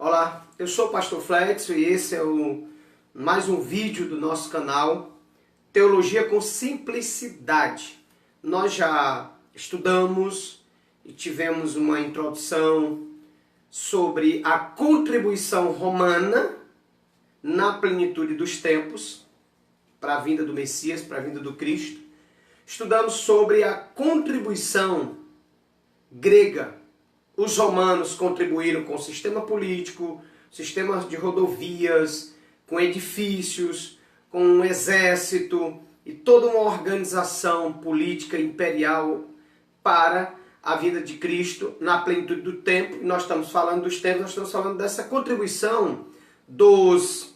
Olá, eu sou o Pastor Fletson e esse é mais um vídeo do nosso canal Teologia com Simplicidade. Nós já estudamos e tivemos uma introdução sobre a contribuição romana na plenitude dos tempos para a vinda do Messias, para a vinda do Cristo. Estudamos sobre a contribuição grega. Os romanos contribuíram com o sistema político, sistemas de rodovias, com edifícios, com um exército e toda uma organização política imperial para a vida de Cristo na plenitude do tempo. E nós estamos falando dos tempos, nós estamos falando dessa contribuição dos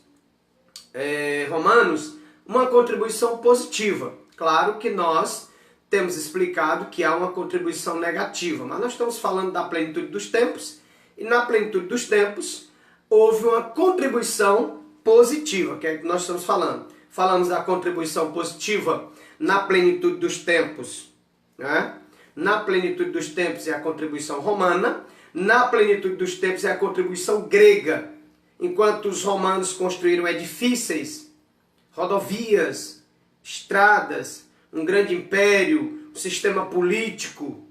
romanos, uma contribuição positiva. Claro que nós temos explicado que há uma contribuição negativa, mas nós estamos falando da plenitude dos tempos, e na plenitude dos tempos houve uma contribuição positiva, que é o que nós estamos falando. Falamos da contribuição positiva na plenitude dos tempos, né? Na plenitude dos tempos é a contribuição romana, na plenitude dos tempos é a contribuição grega. Enquanto os romanos construíram edifícios, rodovias, estradas, um grande império, um sistema político,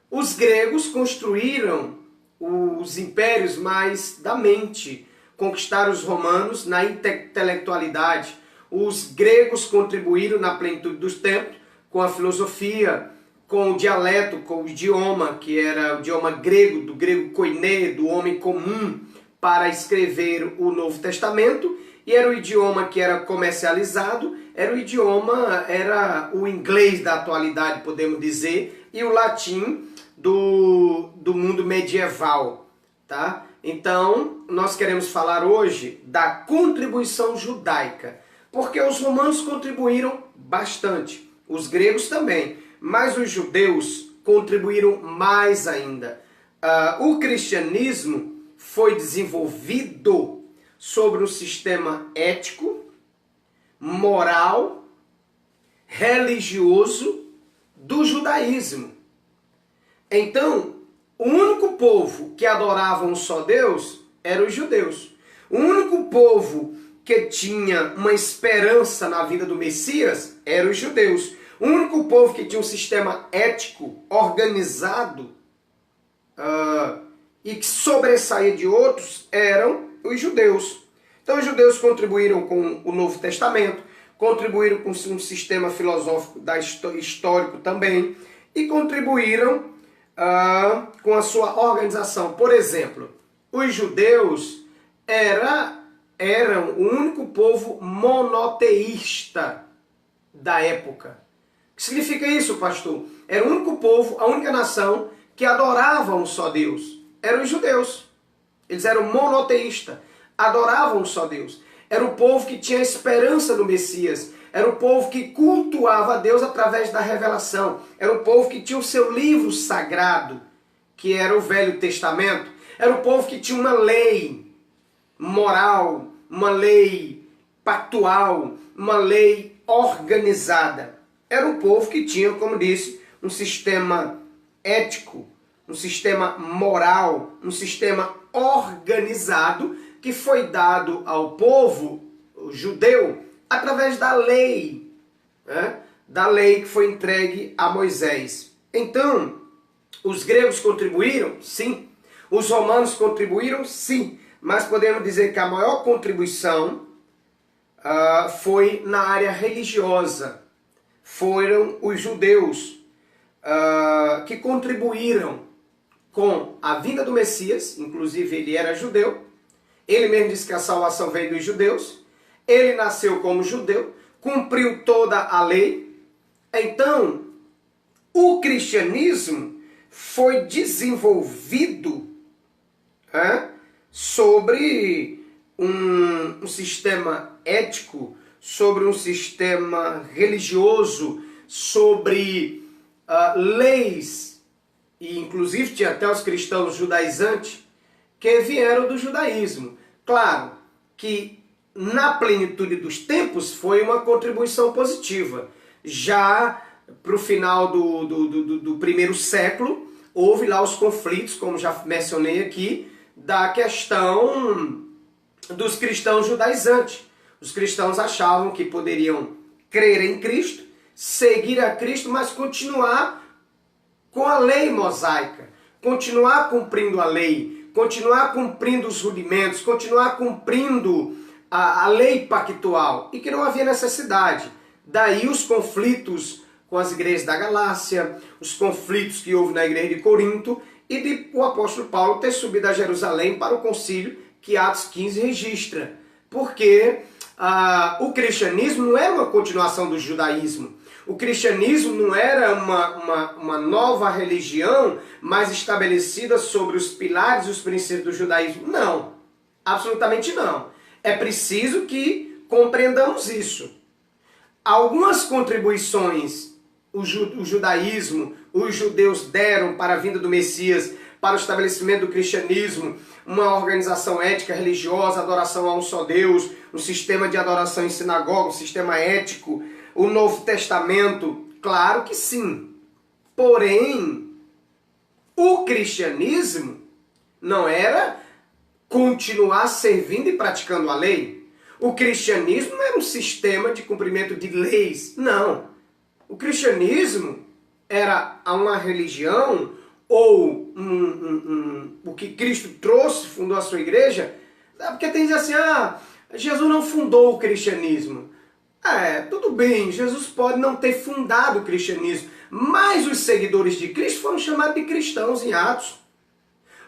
os gregos construíram os impérios mais da mente, conquistaram os romanos na intelectualidade. Os gregos contribuíram na plenitude dos tempos com a filosofia, com o dialeto, com o idioma, que era o idioma grego, do grego koiné, do homem comum, para escrever o Novo Testamento, e era o idioma que era comercializado, era o inglês da atualidade, podemos dizer, e o latim do mundo medieval, tá? Então, nós queremos falar hoje da contribuição judaica, porque os romanos contribuíram bastante, os gregos também, mas os judeus contribuíram mais ainda. O cristianismo foi desenvolvido sobre um sistema ético, moral, religioso do judaísmo. Então, o único povo que adorava um só Deus eram os judeus. O único povo que tinha uma esperança na vida do Messias eram os judeus. O único povo que tinha um sistema ético organizado e que sobressaía de outros eram os judeus. Então os judeus contribuíram com o Novo Testamento, contribuíram com um sistema filosófico histórico também, e contribuíram com a sua organização. Por exemplo, os judeus eram o único povo monoteísta da época. O que significa isso, pastor? Era o único povo, a única nação que adorava um só Deus. Eram os judeus. Eles eram monoteístas, adoravam um só Deus. Era o povo que tinha esperança no Messias. Era o povo que cultuava a Deus através da revelação. Era o povo que tinha o seu livro sagrado, que era o Velho Testamento. Era o povo que tinha uma lei moral, uma lei pactual, uma lei organizada. Era o povo que tinha, como disse, um sistema ético, um sistema moral, um sistema organizado que foi dado ao povo judeu através da lei, né? Da lei que foi entregue a Moisés. Então, os gregos contribuíram? Sim. Os romanos contribuíram? Sim. Mas podemos dizer que a maior contribuição foi na área religiosa. Foram os judeus que contribuíram com a vinda do Messias. Inclusive ele era judeu, ele mesmo disse que a salvação veio dos judeus, ele nasceu como judeu, cumpriu toda a lei. Então, o cristianismo foi desenvolvido sobre um sistema ético, sobre um sistema religioso, sobre leis, e inclusive tinha até os cristãos judaizantes que vieram do judaísmo. Claro que na plenitude dos tempos foi uma contribuição positiva. Já para o final do primeiro século, houve lá os conflitos, como já mencionei aqui, da questão dos cristãos judaizantes. Os cristãos achavam que poderiam crer em Cristo, seguir a Cristo, mas continuar com a lei mosaica, continuar cumprindo a lei, continuar cumprindo os rudimentos, continuar cumprindo a lei pactual, e que não havia necessidade. Daí os conflitos com as igrejas da Galácia, os conflitos que houve na igreja de Corinto, e de o apóstolo Paulo ter subido a Jerusalém para o concílio que Atos 15 registra. Porque o cristianismo não era uma continuação do judaísmo. O cristianismo não era uma nova religião, mas estabelecida sobre os pilares e os princípios do judaísmo. Não, absolutamente não. É preciso que compreendamos isso. Algumas contribuições o judaísmo, os judeus deram para a vinda do Messias, para o estabelecimento do cristianismo, uma organização ética, religiosa, adoração a um só Deus, um sistema de adoração em sinagoga, um sistema ético, o Novo Testamento, claro que sim. Porém, o cristianismo não era continuar servindo e praticando a lei. O cristianismo não era um sistema de cumprimento de leis, não. O cristianismo era uma religião, ou o que Cristo trouxe, fundou a sua igreja, porque tem que dizer assim, Jesus não fundou o cristianismo. Tudo bem, Jesus pode não ter fundado o cristianismo, mas os seguidores de Cristo foram chamados de cristãos em Atos.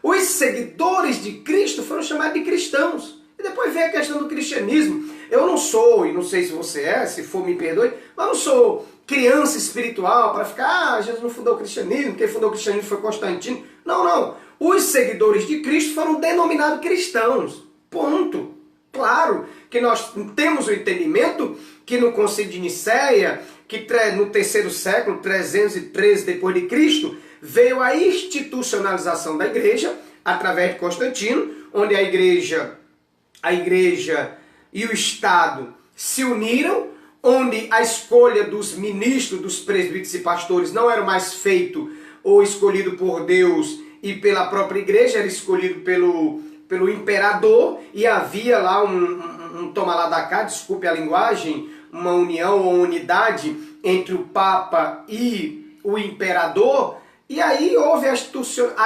Os seguidores de Cristo foram chamados de cristãos. E depois vem a questão do cristianismo. Eu não sou, e não sei se você é, se for me perdoe, mas não sou criança espiritual para ficar, Jesus não fundou o cristianismo, quem fundou o cristianismo foi Constantino. Não. Os seguidores de Cristo foram denominados cristãos. Ponto. Claro que nós temos o entendimento que no Concílio de Nicéia, que no terceiro século, 313 depois de Cristo, veio a institucionalização da igreja através de Constantino, onde a igreja e o Estado se uniram, onde a escolha dos ministros, dos presbíteros e pastores não era mais feito ou escolhido por Deus e pela própria igreja, era escolhido pelo imperador, e havia lá um toma lá da cá, desculpe a linguagem, uma união ou unidade entre o Papa e o imperador, e aí houve a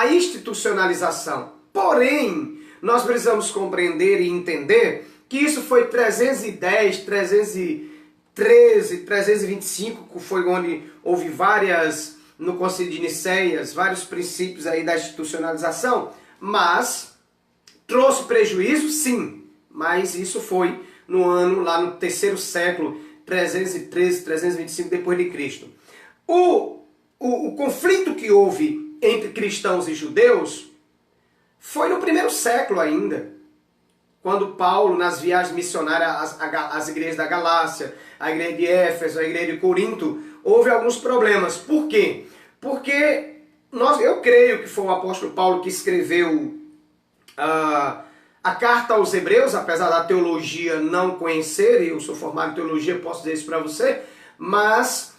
institucionalização. Porém, nós precisamos compreender e entender que isso foi 310, 313, 325, foi onde houve no Concílio de Nicéias, vários princípios aí da institucionalização, mas trouxe prejuízo, sim, mas isso foi lá no terceiro século, 313, 325 depois de Cristo. O conflito que houve entre cristãos e judeus foi no primeiro século ainda, quando Paulo, nas viagens missionárias às igrejas da Galácia, a igreja de Éfeso, a igreja de Corinto, houve alguns problemas. Por quê? Porque eu creio que foi o apóstolo Paulo que escreveu a carta aos Hebreus, apesar da teologia não conhecer, e eu sou formado em teologia, posso dizer isso para você, mas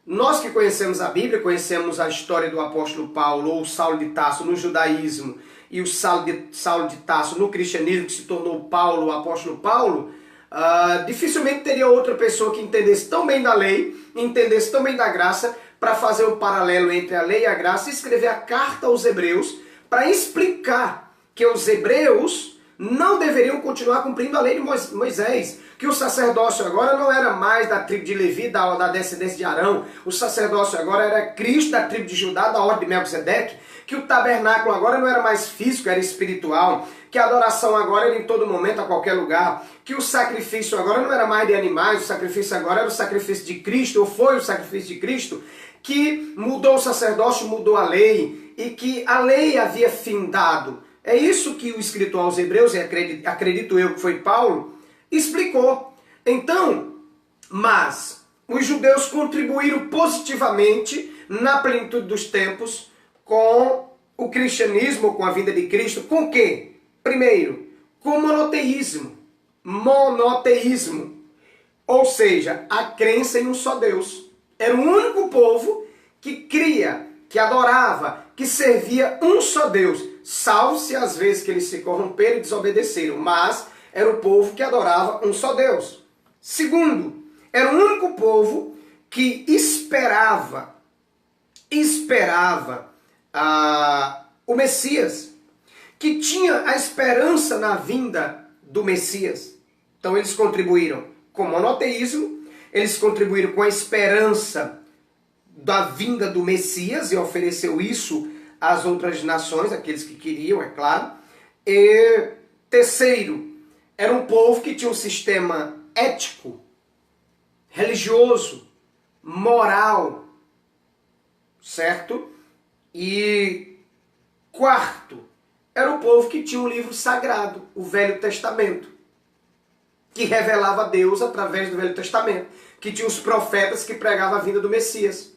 nós que conhecemos a Bíblia, conhecemos a história do apóstolo Paulo, ou Saulo de Tarso no judaísmo, e o Saulo de Tarso no cristianismo, que se tornou Paulo, o apóstolo Paulo, dificilmente teria outra pessoa que entendesse tão bem da lei, entendesse tão bem da graça, para fazer o paralelo entre a lei e a graça, e escrever a carta aos Hebreus, para explicar que os hebreus não deveriam continuar cumprindo a lei de Moisés, que o sacerdócio agora não era mais da tribo de Levi, da descendência de Arão, o sacerdócio agora era Cristo, da tribo de Judá, da ordem de Melquisedeque, que o tabernáculo agora não era mais físico, era espiritual, que a adoração agora era em todo momento, a qualquer lugar, que o sacrifício agora não era mais de animais, o sacrifício agora era o sacrifício de Cristo, ou foi o sacrifício de Cristo, que mudou o sacerdócio, mudou a lei, e que a lei havia findado. É isso que o escritor aos Hebreus, e acredito eu que foi Paulo, explicou. Então, mas os judeus contribuíram positivamente na plenitude dos tempos com o cristianismo, com a vinda de Cristo. Com o quê? Primeiro, com monoteísmo. Monoteísmo. Ou seja, a crença em um só Deus. Era o único povo que cria, que adorava, que servia um só Deus. salvo-se as vezes que eles se corromperam e desobedeceram, mas era o povo que adorava um só Deus. Segundo, era o único povo que esperava o Messias, que tinha a esperança na vinda do Messias. Então eles contribuíram com o monoteísmo, eles contribuíram com a esperança da vinda do Messias e ofereceu isso às outras nações, aqueles que queriam, é claro. E terceiro, era um povo que tinha um sistema ético, religioso, moral, certo? E quarto, era um povo que tinha um livro sagrado, o Velho Testamento, que revelava Deus através do Velho Testamento, que tinha os profetas que pregavam a vinda do Messias,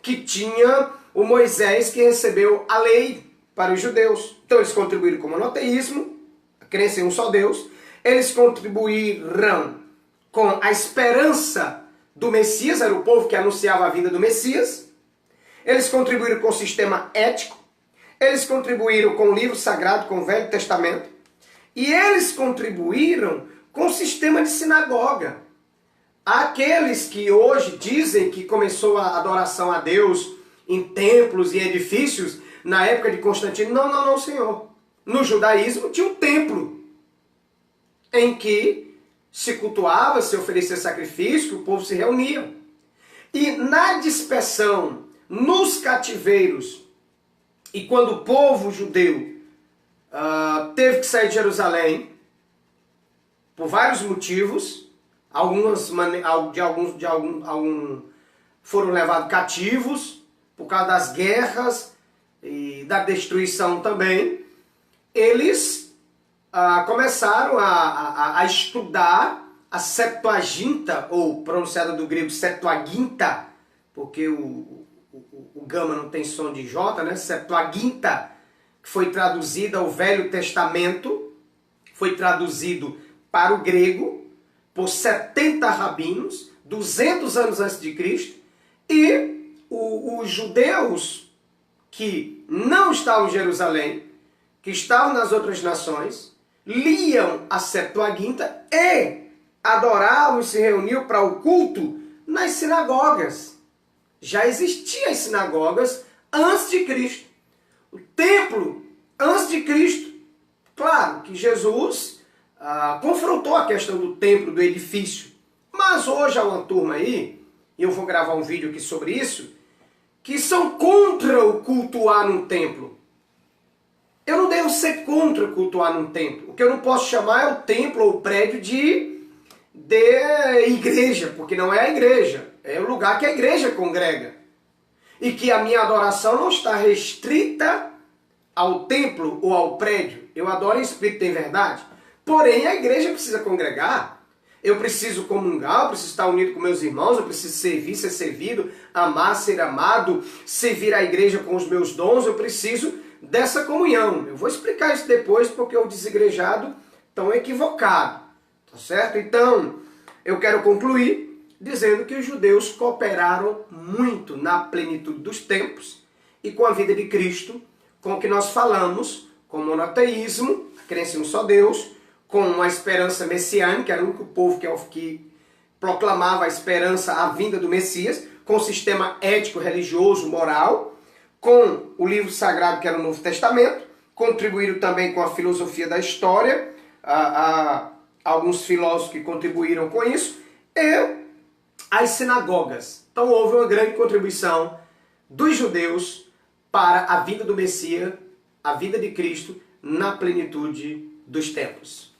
que tinha o Moisés que recebeu a lei para os judeus. Então eles contribuíram com o monoteísmo, a crença em um só Deus, eles contribuíram com a esperança do Messias, era o povo que anunciava a vinda do Messias, eles contribuíram com o sistema ético, eles contribuíram com o livro sagrado, com o Velho Testamento, e eles contribuíram com o sistema de sinagoga. Aqueles que hoje dizem que começou a adoração a Deus em templos e edifícios na época de Constantino, não, senhor. No judaísmo tinha um templo em que se cultuava, se oferecia sacrifício, que o povo se reunia. E na dispersão, nos cativeiros, e quando o povo judeu teve que sair de Jerusalém, por vários motivos, alguns foram levados cativos, por causa das guerras e da destruição também, eles começaram a estudar a Septuaginta, ou pronunciada do grego Septuaginta, porque o gama não tem som de J, né? Septuaginta, que foi traduzida ao Velho Testamento, foi traduzido para o grego por 70 rabinos, 200 anos antes de Cristo, e os judeus que não estavam em Jerusalém, que estavam nas outras nações, liam a Septuaginta e adoravam e se reuniam para o culto nas sinagogas. Já existiam as sinagogas antes de Cristo. O templo antes de Cristo. Claro que Jesus confrontou a questão do templo, do edifício. Mas hoje há uma turma aí, e eu vou gravar um vídeo aqui sobre isso, que são contra o cultuar num templo. Eu não devo ser contra cultuar num templo. O que eu não posso chamar é o templo ou o prédio de igreja, porque não é a igreja. É o lugar que a igreja congrega. E que a minha adoração não está restrita ao templo ou ao prédio. Eu adoro em espírito e em verdade. Porém, a igreja precisa congregar. Eu preciso comungar, eu preciso estar unido com meus irmãos, eu preciso servir, ser servido, amar, ser amado, servir a igreja com os meus dons, eu preciso dessa comunhão. Eu vou explicar isso depois porque o desigrejado estão equivocado, tá certo? Então, eu quero concluir dizendo que os judeus cooperaram muito na plenitude dos tempos e com a vida de Cristo, com o que nós falamos, com o monoteísmo, a crença em um só Deus, com a esperança messiânica, era o único povo que proclamava a esperança, a vinda do Messias, com o sistema ético, religioso, moral, com o livro sagrado que era o Novo Testamento, contribuíram também com a filosofia da história, alguns filósofos que contribuíram com isso, e as sinagogas. Então houve uma grande contribuição dos judeus para a vinda do Messias, a vinda de Cristo, na plenitude dos tempos.